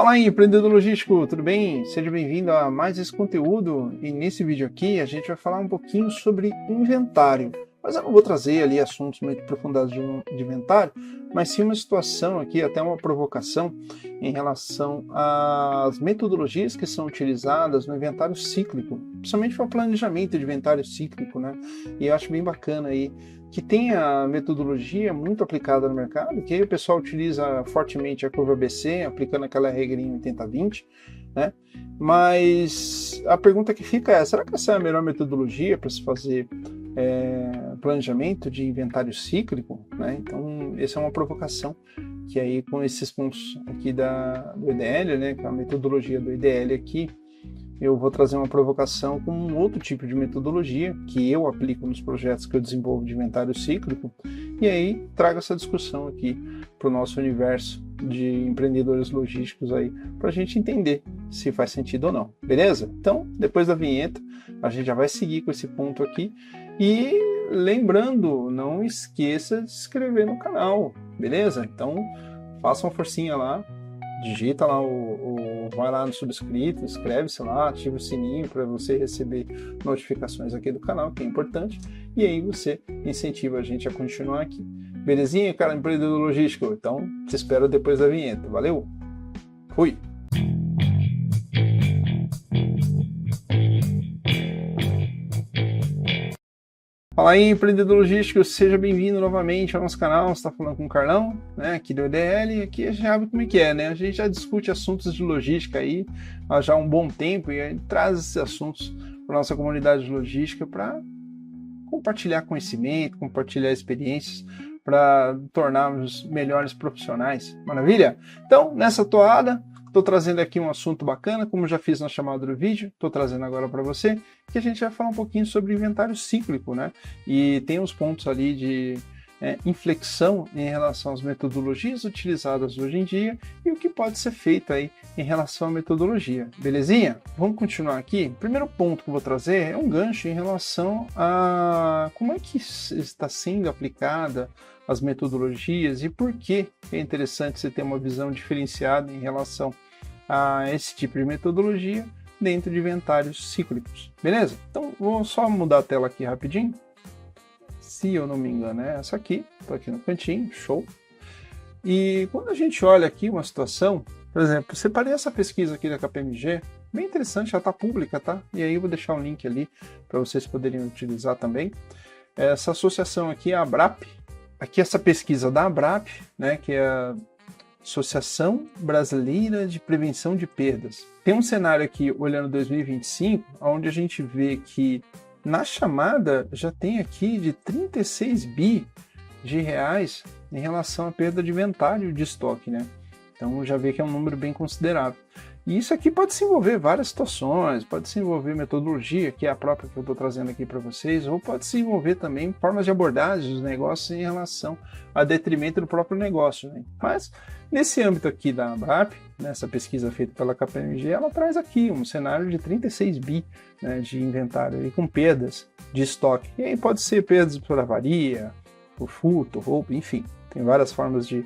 Fala aí, empreendedor logístico, tudo bem? Seja bem-vindo a mais esse conteúdo e nesse vídeo aqui a gente vai falar um pouquinho sobre inventário. Mas eu não vou trazer ali assuntos muito aprofundados de inventário, mas sim uma situação aqui, até uma provocação em relação às metodologias que são utilizadas no inventário cíclico, principalmente para o planejamento de inventário cíclico, né? E eu acho bem bacana aí que tem a metodologia muito aplicada no mercado, que aí o pessoal utiliza fortemente a curva ABC, aplicando aquela regrinha 80-20, né? Mas a pergunta que fica é, será que essa é a melhor metodologia para se fazer planejamento de inventário cíclico, né? Então, essa é uma provocação, que aí com esses pontos aqui do IDL, né, com a metodologia do IDL aqui, eu vou trazer uma provocação com um outro tipo de metodologia que eu aplico nos projetos que eu desenvolvo de inventário cíclico, e aí trago essa discussão aqui para o nosso universo de empreendedores logísticos aí, para a gente entender se faz sentido ou não, beleza? Então, depois da vinheta, a gente já vai seguir com esse ponto aqui, e lembrando, não esqueça de se inscrever no canal, beleza? Então, faça uma forcinha lá, digita lá vai lá no subscrito, inscreve-se lá, ativa o sininho para você receber notificações aqui do canal, que é importante, e aí você incentiva a gente a continuar aqui. Belezinha, cara, empreendedor logístico? Então, te espero depois da vinheta. Valeu? Fui! Fala aí, empreendedor logístico, seja bem-vindo novamente ao nosso canal. Você está falando com o Carlão, né, aqui do IDL, e aqui a gente sabe como é que é, né? A gente já discute assuntos de logística aí há já um bom tempo e aí traz esses assuntos para a nossa comunidade de logística para compartilhar conhecimento, compartilhar experiências, para tornarmos melhores profissionais. Maravilha? Então, nessa toada, estou trazendo aqui um assunto bacana, como já fiz na chamada do vídeo, estou trazendo agora para você, que a gente vai falar um pouquinho sobre inventário cíclico, né? E tem uns pontos ali de inflexão em relação às metodologias utilizadas hoje em dia e o que pode ser feito aí em relação à metodologia. Belezinha? Vamos continuar aqui? O primeiro ponto que eu vou trazer é um gancho em relação a como é que está sendo aplicada as metodologias e por que é interessante você ter uma visão diferenciada em relação a esse tipo de metodologia dentro de inventários cíclicos. Beleza? Então, vou só mudar a tela aqui rapidinho. Se eu não me engano, é essa aqui. Estou aqui no cantinho, show. E quando a gente olha aqui uma situação, por exemplo, separei essa pesquisa aqui da KPMG, bem interessante, já está pública, tá? E aí eu vou deixar um link ali para vocês poderem utilizar também. Essa associação aqui é a ABRAP. Aqui essa pesquisa da ABRAP, né, que é a Associação Brasileira de Prevenção de Perdas. Tem um cenário aqui, olhando 2025, onde a gente vê que na chamada já tem aqui de 36 bi de reais em relação à perda de inventário de estoque, né? Então já vê que é um número bem considerável. E isso aqui pode se envolver várias situações, pode se envolver metodologia, que é a própria que eu estou trazendo aqui para vocês, ou pode se envolver também formas de abordagem dos negócios em relação a detrimento do próprio negócio, né? Mas nesse âmbito aqui da ABRAP, nessa pesquisa feita pela KPMG, ela traz aqui um cenário de 36 bi, né, de inventário e com perdas de estoque. E aí pode ser perdas por avaria, por furto, roubo, enfim, tem várias formas de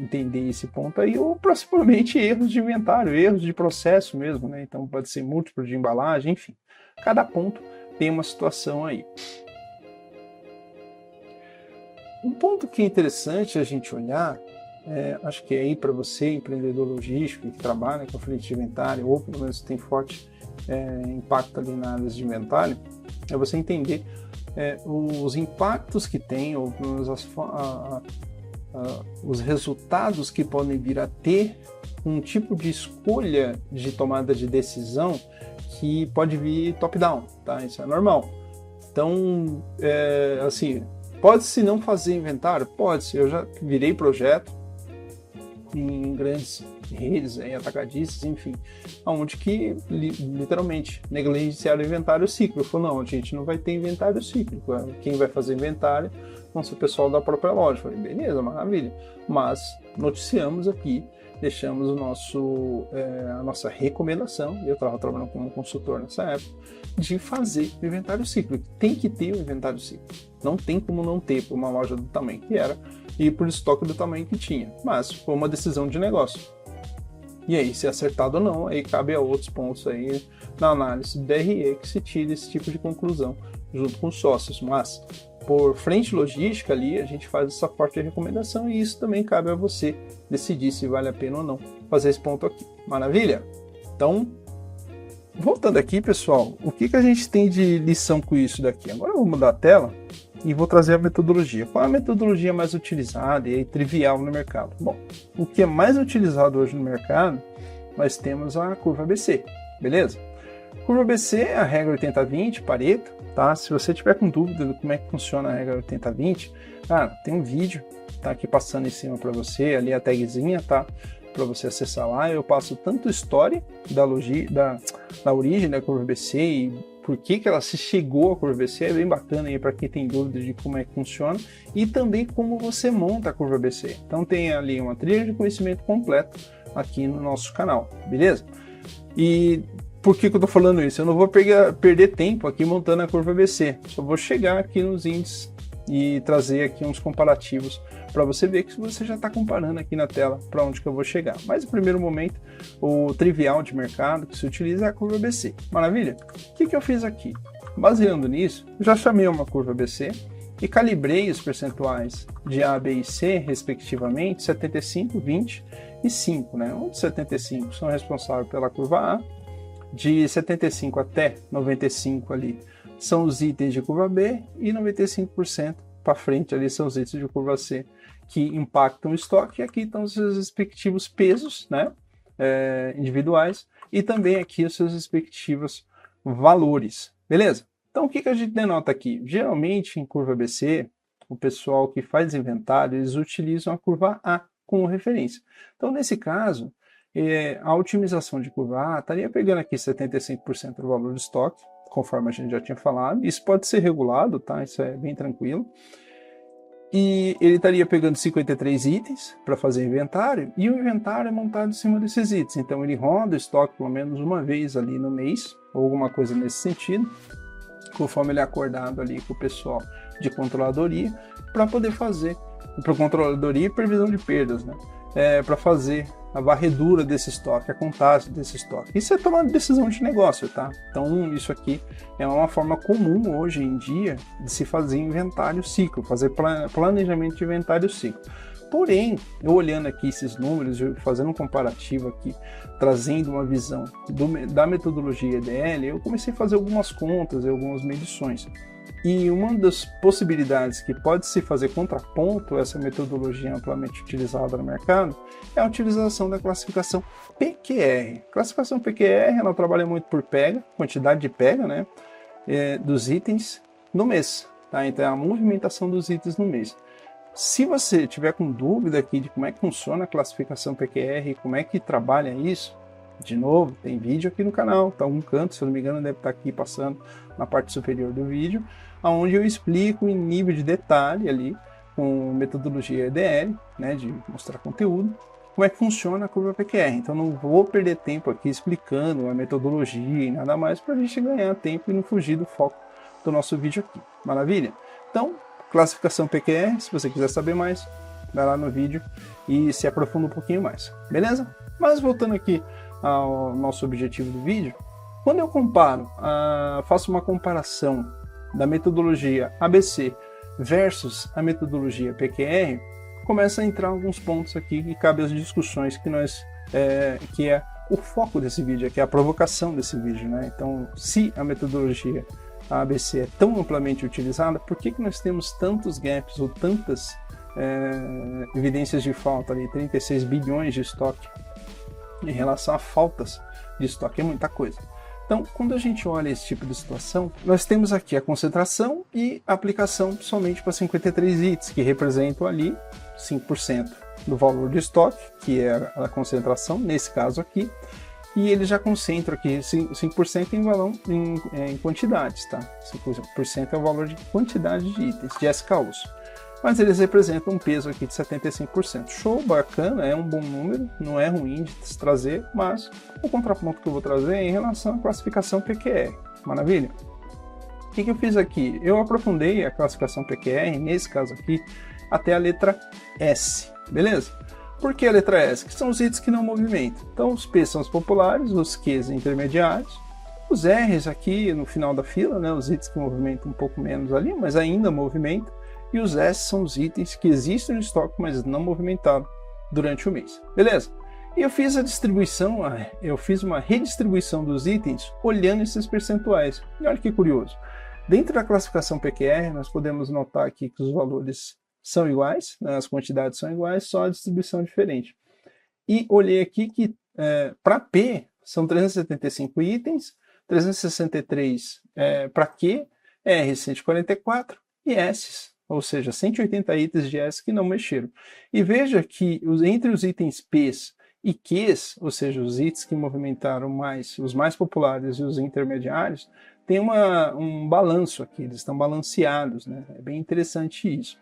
entender esse ponto aí, ou possivelmente erros de inventário, erros de processo mesmo, né? Então pode ser múltiplo de embalagem, enfim. Cada ponto tem uma situação aí. Um ponto que é interessante a gente olhar, acho que é aí para você, empreendedor logístico, que trabalha com frente de inventário, ou pelo menos tem forte impacto ali na área de inventário, é você entender os impactos que tem, ou pelo menos os resultados que podem vir a ter um tipo de escolha de tomada de decisão que pode vir top-down, tá? Isso é normal. Então, assim, pode-se não fazer inventário? Pode-se. Eu já virei projeto em grandes redes, atacadistas, enfim, onde que literalmente negligenciaram o inventário cíclico. Falou, não, a gente não vai ter inventário cíclico. Quem vai fazer inventário vão ser o pessoal da própria loja. Falei, beleza, maravilha. Mas noticiamos aqui, deixamos a nossa recomendação, eu estava trabalhando como consultor nessa época, de fazer o inventário cíclico. Tem que ter o inventário cíclico. Não tem como não ter por uma loja do tamanho que era e por estoque do tamanho que tinha. Mas foi uma decisão de negócio. E aí, se é acertado ou não, aí cabe a outros pontos aí na análise do DRE que se tira esse tipo de conclusão junto com os sócios. Mas, por frente logística ali, a gente faz essa forte recomendação e isso também cabe a você decidir se vale a pena ou não fazer esse ponto aqui. Maravilha? Então, voltando aqui, pessoal, o que a gente tem de lição com isso daqui? Agora eu vou mudar a tela e vou trazer a metodologia. Qual é a metodologia mais utilizada e trivial no mercado? Bom, o que é mais utilizado hoje no mercado, nós temos a curva ABC, beleza? Curva ABC é a regra 80-20, Pareto, tá? Se você tiver com dúvida de como é que funciona a regra 80-20, tem um vídeo, tá aqui passando em cima para você, ali a tagzinha, tá? Para você acessar lá, eu passo tanto história da origem da curva ABC e por que ela se chegou à curva ABC, é bem bacana aí para quem tem dúvida de como é que funciona, e também como você monta a curva ABC. Então tem ali uma trilha de conhecimento completo aqui no nosso canal, beleza? E por que eu estou falando isso? Eu não vou perder tempo aqui montando a curva ABC, só vou chegar aqui nos índices e trazer aqui uns comparativos para você ver que você já está comparando aqui na tela para onde que eu vou chegar. Mas no primeiro momento, o trivial de mercado que se utiliza é a curva ABC. Maravilha? O que eu fiz aqui? Baseando nisso, eu já chamei uma curva ABC e calibrei os percentuais de A, B e C, respectivamente, 75, 20 e 5, né? Onde 75 são responsáveis pela curva A, de 75 até 95 ali são os itens de curva B e 95% para frente ali são os itens de curva C que impactam o estoque. E aqui estão os seus respectivos pesos, né, individuais, e também aqui os seus respectivos valores, beleza? Então o que a gente denota aqui? Geralmente em curva ABC, o pessoal que faz inventário, eles utilizam a curva A como referência. Então nesse caso, a otimização de curva A estaria pegando aqui 75% do valor do estoque, conforme a gente já tinha falado. Isso pode ser regulado, tá? Isso é bem tranquilo. E ele estaria pegando 53 itens para fazer inventário, e o inventário é montado em cima desses itens. Então ele roda o estoque pelo menos uma vez ali no mês, ou alguma coisa nesse sentido, conforme ele é acordado ali com o pessoal de controladoria, para poder fazer, para controladoria e previsão de perdas, né? Para fazer a varredura desse estoque, a contagem desse estoque. Isso é tomar decisão de negócio, tá? Então isso aqui é uma forma comum hoje em dia de se fazer inventário ciclo, fazer planejamento de inventário ciclo. Porém, eu olhando aqui esses números, fazendo um comparativo aqui, trazendo uma visão da metodologia EDL, eu comecei a fazer algumas contas e algumas medições. E uma das possibilidades que pode se fazer contraponto a essa metodologia amplamente utilizada no mercado é a utilização da classificação PQR. Classificação PQR, ela trabalha muito por pega, quantidade de pega, né, dos itens no mês, tá? Então é a movimentação dos itens no mês. Se você tiver com dúvida aqui de como é que funciona a classificação PQR, como é que trabalha isso, de novo, tem vídeo aqui no canal, tá algum canto, se eu não me engano deve estar aqui passando na parte superior do vídeo, onde eu explico em nível de detalhe ali, com metodologia EDL, né, de mostrar conteúdo, como é que funciona a curva PQR. Então não vou perder tempo aqui explicando a metodologia e nada mais, para a gente ganhar tempo e não fugir do foco do nosso vídeo aqui. Maravilha? Então, classificação PQR, se você quiser saber mais, vai lá no vídeo e se aprofunda um pouquinho mais, beleza? Mas voltando aqui ao nosso objetivo do vídeo, quando eu comparo, faço uma comparação da metodologia ABC versus a metodologia PQR, começa a entrar alguns pontos aqui que cabem às discussões que é o foco desse vídeo, que é a provocação desse vídeo, né? Então, se a metodologia ABC é tão amplamente utilizada, por que nós temos tantos gaps ou tantas evidências de falta ali, 36 bilhões de estoque em relação a faltas de estoque? É muita coisa. Então, quando a gente olha esse tipo de situação, nós temos aqui a concentração e a aplicação somente para 53 itens, que representam ali 5% do valor do estoque, que é a concentração, nesse caso aqui, e ele já concentra aqui 5% em quantidades, tá? 5% é o valor de quantidade de itens, de SKUs. Mas eles representam um peso aqui de 75%. Show, bacana, é um bom número, não é ruim de se trazer, mas o contraponto que eu vou trazer é em relação à classificação PQR. Maravilha? O que eu fiz aqui? Eu aprofundei a classificação PQR, nesse caso aqui, até a letra S, beleza? Por que a letra S? Que são os itens que não movimentam. Então os P são os populares, os Qs intermediários, os Rs aqui no final da fila, né, os itens que movimentam um pouco menos ali, mas ainda movimentam, e os S são os itens que existem no estoque, mas não movimentaram durante o mês. Beleza? E eu fiz a distribuição, eu fiz uma redistribuição dos itens olhando esses percentuais. E olha que curioso. Dentro da classificação PQR, nós podemos notar aqui que os valores são iguais, né, as quantidades são iguais, só a distribuição é diferente. E olhei aqui que para P são 375 itens, 363 para Q, R 144 e S, ou seja, 180 itens de S que não mexeram. E veja que entre os itens P's e Qs, ou seja, os itens que movimentaram mais, os mais populares e os intermediários, tem um balanço aqui, eles estão balanceados, né? É bem interessante isso.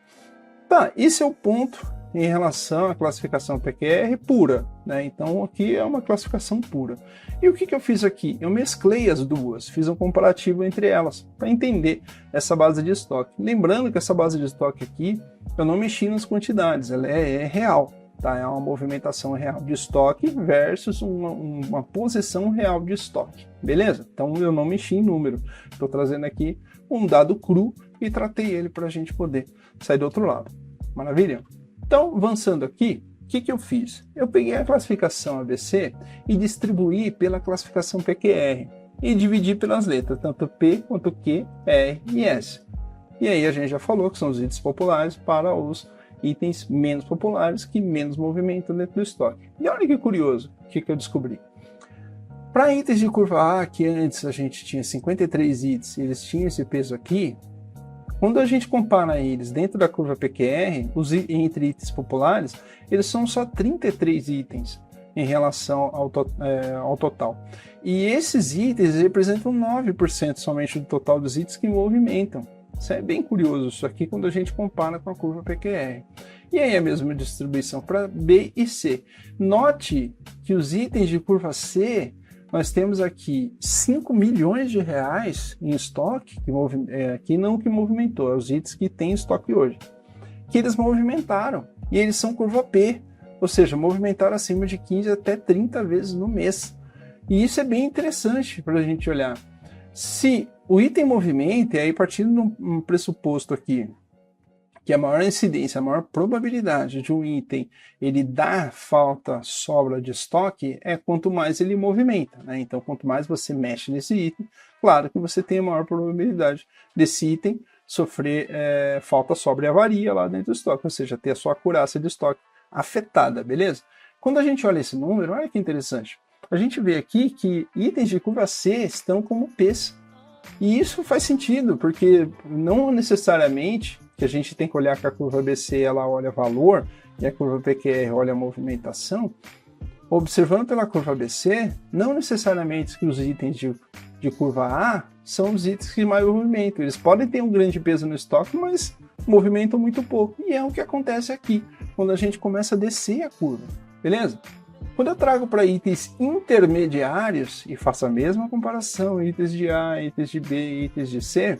Tá, esse é o ponto em relação à classificação PQR pura, né? Então aqui é uma classificação pura. E o que eu fiz aqui? Eu mesclei as duas, fiz um comparativo entre elas, para entender essa base de estoque. Lembrando que essa base de estoque aqui, eu não mexi nas quantidades, ela é real. Tá? É uma movimentação real de estoque versus uma posição real de estoque, beleza? Então eu não mexi em número, estou trazendo aqui um dado cru e tratei ele para a gente poder sair do outro lado, maravilha? Então avançando aqui, o que eu fiz? Eu peguei a classificação ABC e distribuí pela classificação PQR e dividi pelas letras, tanto P quanto Q, R e S. E aí a gente já falou que são os itens populares para os itens menos populares que menos movimentam dentro do estoque. E olha que curioso, o que eu descobri. Para itens de curva A, que antes a gente tinha 53 itens e eles tinham esse peso aqui, quando a gente compara eles dentro da curva PQR, entre itens populares, eles são só 33 itens em relação ao total. E esses itens representam 9% somente do total dos itens que movimentam. Isso é bem curioso, isso aqui, quando a gente compara com a curva PQR. E aí a mesma distribuição para B e C. Note que os itens de curva C, nós temos aqui 5 milhões de reais em estoque, que não que movimentou, é os itens que tem em estoque hoje, que eles movimentaram. E eles são curva P, ou seja, movimentaram acima de 15 até 30 vezes no mês. E isso é bem interessante para a gente olhar. Se o item movimenta, e aí partindo de um pressuposto aqui, que a maior incidência, a maior probabilidade de um item ele dar sobra de estoque é quanto mais ele movimenta, né? Então, quanto mais você mexe nesse item, claro que você tem a maior probabilidade desse item sofrer falta, sobra e avaria lá dentro do estoque, ou seja, ter a sua acurácia de estoque afetada, beleza? Quando a gente olha esse número, olha que interessante. A gente vê aqui que itens de curva C estão como P's. E isso faz sentido, porque não necessariamente que a gente tem que olhar que a curva ABC ela olha valor e a curva PQR olha a movimentação. Observando pela curva ABC, não necessariamente que os itens de curva A são os itens que mais movimentam. Eles podem ter um grande peso no estoque, mas movimentam muito pouco. E é o que acontece aqui, quando a gente começa a descer a curva, beleza? Quando eu trago para itens intermediários e faço a mesma comparação, itens de A, itens de B, itens de C,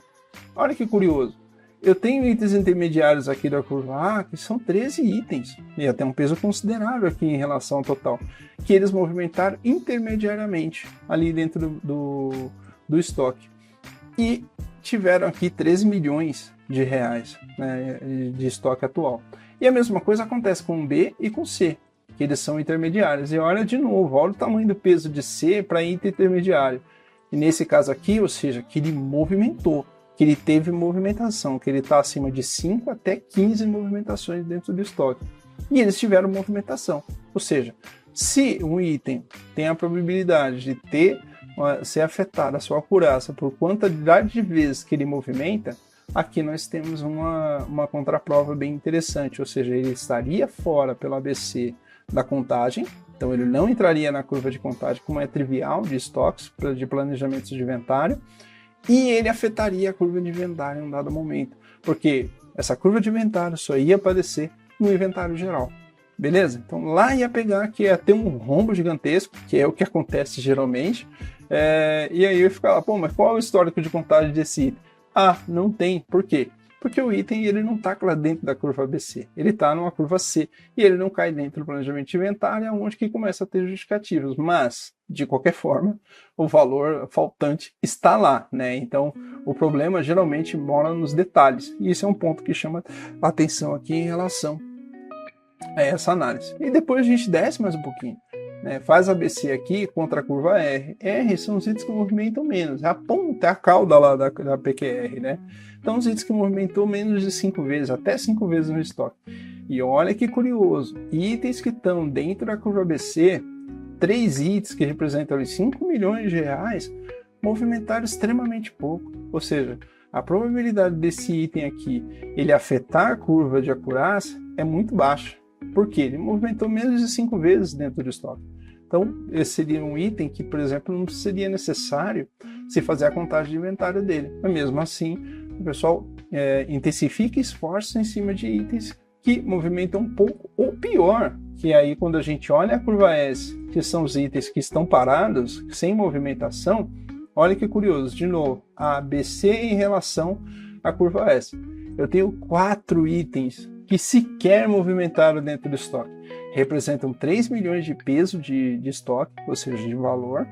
olha que curioso. Eu tenho itens intermediários aqui da curva A que são 13 itens, e até um peso considerável aqui em relação ao total, que eles movimentaram intermediariamente ali dentro do estoque. E tiveram aqui 13 milhões de reais, né, de estoque atual. E a mesma coisa acontece com B e com C, que eles são intermediários. E olha de novo, olha o tamanho do peso de C para item intermediário. E nesse caso aqui, ou seja, que ele movimentou, que ele teve movimentação, que ele está acima de 5 até 15 movimentações dentro do estoque. E eles tiveram movimentação. Ou seja, se um item tem a probabilidade de ser afetado a sua acurácia por quantidade de vezes que ele movimenta, aqui nós temos uma contraprova bem interessante, ou seja, ele estaria fora pela ABC da contagem, então ele não entraria na curva de contagem, como é trivial de estoques, de planejamentos de inventário, e ele afetaria a curva de inventário em um dado momento, porque essa curva de inventário só ia aparecer no inventário geral, beleza? Então lá ia pegar que ia ter um rombo gigantesco, que é o que acontece geralmente, e aí eu ia ficar lá, pô, mas qual é o histórico de contagem desse item? Ah, não tem, por quê? Porque o item ele não está lá dentro da curva ABC, ele está numa curva C e ele não cai dentro do planejamento de inventário, é onde que começa a ter justificativos, mas de qualquer forma o valor faltante está lá, né? Então o problema geralmente mora nos detalhes e esse é um ponto que chama a atenção aqui em relação a essa análise. E depois a gente desce mais um pouquinho. Faz ABC aqui contra a curva R. R são os itens que movimentam menos. A ponta é a cauda lá da PQR, né? Então, os itens que movimentou menos de 5 vezes, até 5 vezes no estoque. E olha que curioso, itens que estão dentro da curva ABC, 3 itens que representam ali 5 milhões de reais, movimentaram extremamente pouco. Ou seja, a probabilidade desse item aqui, ele afetar a curva de acurácia é muito baixa. Por quê? Ele movimentou menos de 5 vezes dentro do estoque. Então, esse seria um item que, por exemplo, não seria necessário se fazer a contagem de inventário dele. Mas mesmo assim, o pessoal intensifica esforços em cima de itens que movimentam um pouco, ou pior, que aí quando a gente olha a curva S, que são os itens que estão parados, sem movimentação, olha que curioso, de novo, a ABC em relação à curva S. Eu tenho 4 itens que sequer movimentaram dentro do estoque. Representam 3 milhões de peso de estoque, ou seja, de valor,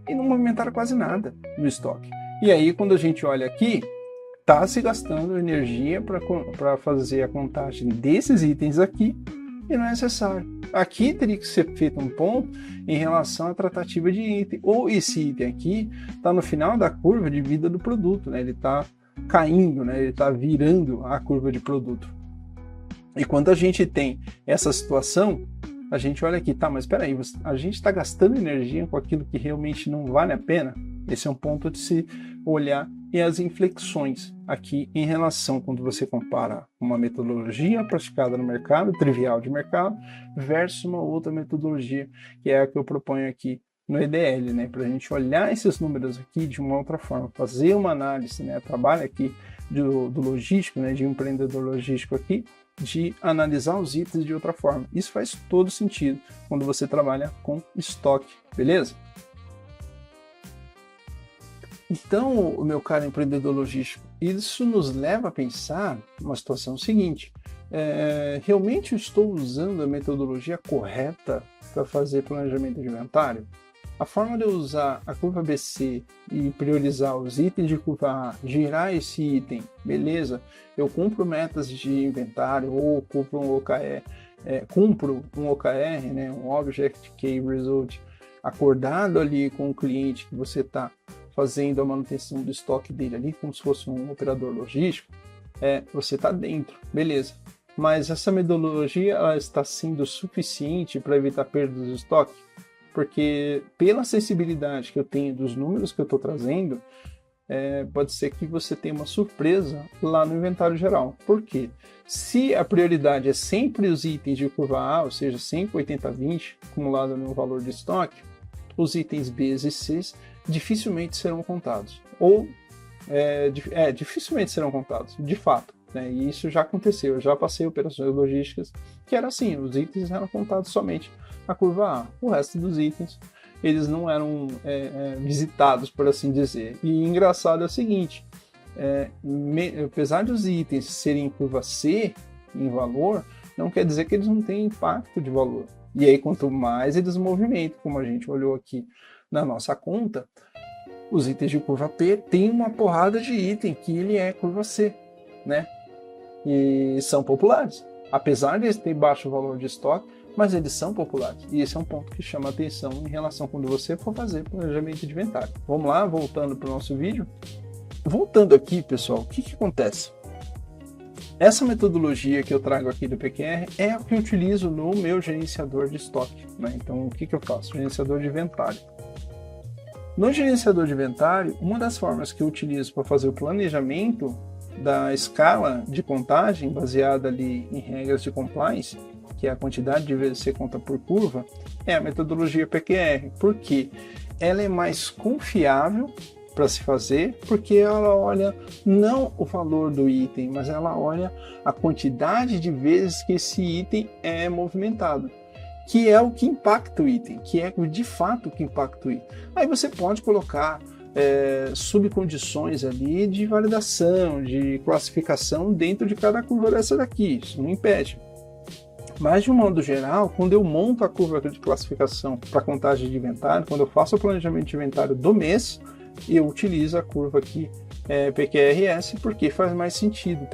e não movimentaram quase nada no estoque. E aí, quando a gente olha aqui, está se gastando energia para fazer a contagem desses itens aqui, e não é necessário. Aqui teria que ser feito um ponto em relação à tratativa de item, ou esse item aqui está no final da curva de vida do produto, né? Ele está caindo, né? Ele está virando a curva de produto. E quando a gente tem essa situação, a gente olha aqui, tá, mas espera aí, a gente está gastando energia com aquilo que realmente não vale a pena? Esse é um ponto de se olhar e as inflexões aqui em relação quando você compara uma metodologia praticada no mercado, trivial de mercado, versus uma outra metodologia, que é a que eu proponho aqui no EDL, né? Para a gente olhar esses números aqui de uma outra forma, fazer uma análise, né? Trabalho aqui do logístico, né? De um empreendedor logístico aqui, de analisar os itens de outra forma. Isso faz todo sentido quando você trabalha com estoque, beleza? Então, o meu caro empreendedor logístico, isso nos leva a pensar uma situação seguinte: realmente eu estou usando a metodologia correta para fazer planejamento de inventário? A forma de eu usar a curva ABC e priorizar os itens de curva A, girar esse item, beleza, eu cumpro metas de inventário ou cumpro um OKR, né, um Object Key Result, acordado ali com o cliente que você está fazendo a manutenção do estoque dele ali, como se fosse um operador logístico, você está dentro, beleza. Mas essa metodologia ela está sendo suficiente para evitar perdas de estoque? Porque pela acessibilidade que eu tenho dos números que eu estou trazendo, pode ser que você tenha uma surpresa lá no inventário geral. Por quê? Se a prioridade é sempre os itens de curva A, ou seja, sempre 80-20 acumulado no valor de estoque, os itens B e C dificilmente serão contados. Ou dificilmente serão contados, de fato. Né? E isso já aconteceu, eu já passei operações logísticas que era assim, os itens eram contados somente a curva A, o resto dos itens eles não eram visitados, por assim dizer. E engraçado é o seguinte, apesar dos itens serem em curva C em valor, não quer dizer que eles não têm impacto de valor. E aí quanto mais eles movimentam, como a gente olhou aqui na nossa conta, os itens de curva P tem uma porrada de item que ele é curva C, né? E são populares. Apesar de eles terem baixo valor de estoque, mas eles são populares. E esse é um ponto que chama a atenção em relação quando você for fazer planejamento de inventário. Vamos lá, voltando para o nosso vídeo. Voltando aqui, pessoal, o que acontece? Essa metodologia que eu trago aqui do PQR é a que eu utilizo no meu gerenciador de estoque. Né? Então, o que eu faço? Gerenciador de inventário. No gerenciador de inventário, uma das formas que eu utilizo para fazer o planejamento da escala de contagem baseada ali em regras de compliance, que é a quantidade de vezes que você conta por curva, é a metodologia PQR. Por quê? Ela é mais confiável para se fazer, porque ela olha não o valor do item, mas ela olha a quantidade de vezes que esse item é movimentado, que é o que impacta o item, que é de fato o que impacta o item. Aí você pode colocar subcondições ali de validação, de classificação dentro de cada curva dessa daqui, isso não impede. Mas, de um modo geral, quando eu monto a curva de classificação para contagem de inventário, quando eu faço o planejamento de inventário do mês, eu utilizo a curva aqui PQRS, porque faz mais sentido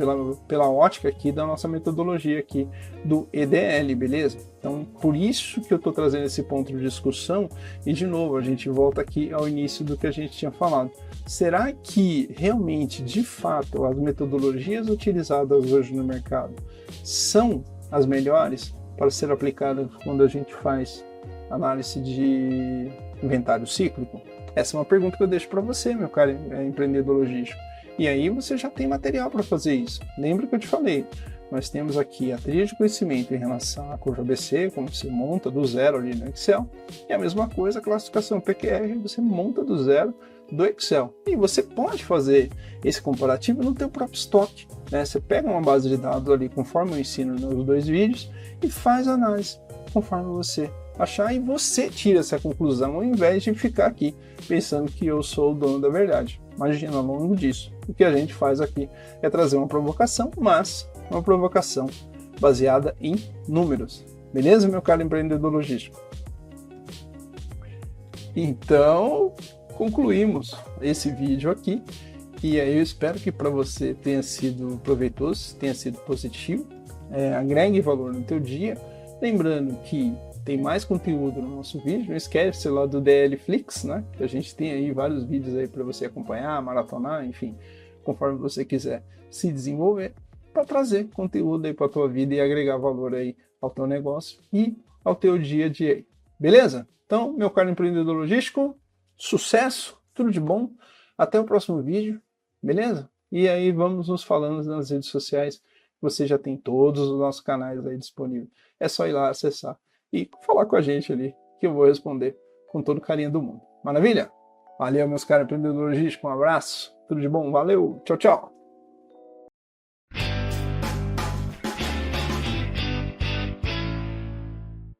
pela ótica aqui da nossa metodologia aqui do EDL, beleza? Então, por isso que eu estou trazendo esse ponto de discussão, e de novo, a gente volta aqui ao início do que a gente tinha falado. Será que realmente, de fato, as metodologias utilizadas hoje no mercado são as melhores para ser aplicadas quando a gente faz análise de inventário cíclico? Essa é uma pergunta que eu deixo para você, meu caro empreendedor logístico. E aí você já tem material para fazer isso. Lembra que eu te falei? Nós temos aqui a trilha de conhecimento em relação à curva ABC, como você monta do zero ali no Excel. E a mesma coisa, a classificação PQR, você monta do zero do Excel. E você pode fazer esse comparativo no teu próprio estoque, né? Você pega uma base de dados ali, conforme eu ensino nos 2 vídeos, e faz a análise conforme você achar, e você tira essa conclusão ao invés de ficar aqui pensando que eu sou o dono da verdade. Imagina, ao longo disso, o que a gente faz aqui é trazer uma provocação, mas uma provocação baseada em números. Beleza, meu caro empreendedor logístico? Então, concluímos esse vídeo aqui, e aí eu espero que para você tenha sido proveitoso, tenha sido positivo, agregue valor no teu dia. Lembrando que tem mais conteúdo no nosso vídeo, não esquece lá do DL Flix, né? Que a gente tem aí vários vídeos aí para você acompanhar, maratonar, enfim, conforme você quiser se desenvolver, para trazer conteúdo aí para a tua vida e agregar valor aí ao teu negócio e ao teu dia a dia aí. Beleza? Então, meu caro empreendedor logístico, sucesso, tudo de bom, até o próximo vídeo, beleza? E aí vamos nos falando nas redes sociais, você já tem todos os nossos canais aí disponíveis. É só ir lá acessar e falar com a gente ali, que eu vou responder com todo o carinho do mundo. Maravilha? Valeu, meus caras empreendedores logísticos, um abraço, tudo de bom, valeu, tchau, tchau!